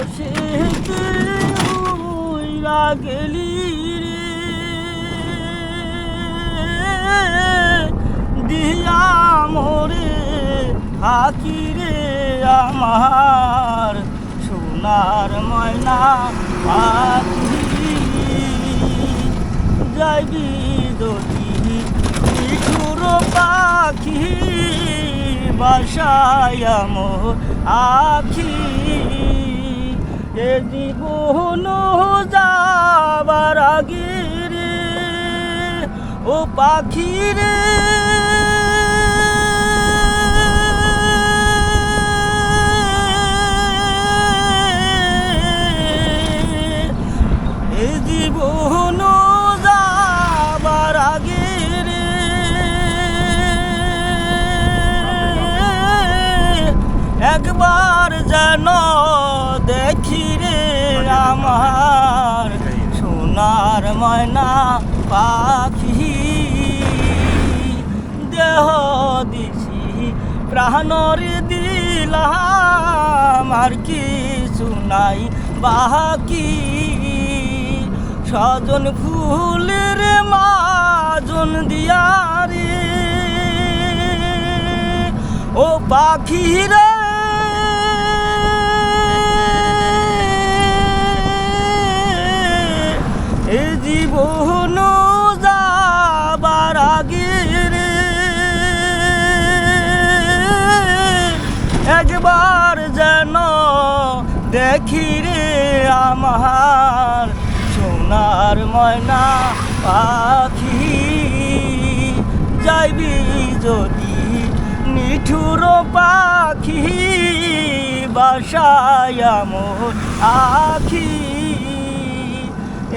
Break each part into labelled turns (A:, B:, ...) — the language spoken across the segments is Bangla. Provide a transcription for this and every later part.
A: বসে উইরা গেলি দিয়া মোরে হাকি রে আমার সোনার ময়না পাখি যাইবি যদি নিঠুর পাখি বাসায় মোর আখি এ জীবন যাবার আগে রে ও পাখি রে এ জীবন যাবার আগে রে একবার যেন দেখি রে আমার সোনার ময়না পাখি দেহ দিছি প্রাণর দিলাম আর কিছু নাই বাকি সজন ফুলের মাজন দিয়া রে ও পাখি রে এ জীবন যাবার আগে রে একবার যেন দেখি রে আমার সোনার ময়না পাখি যাইবি যদি নিঠুর পাখি বাসায় মোর আখি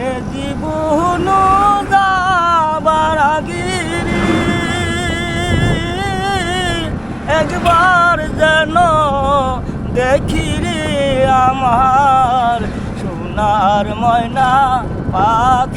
A: এ জীবন যাবার আগে রে একবার যেন দেখি রে আমার সোনার ময়না পাখি।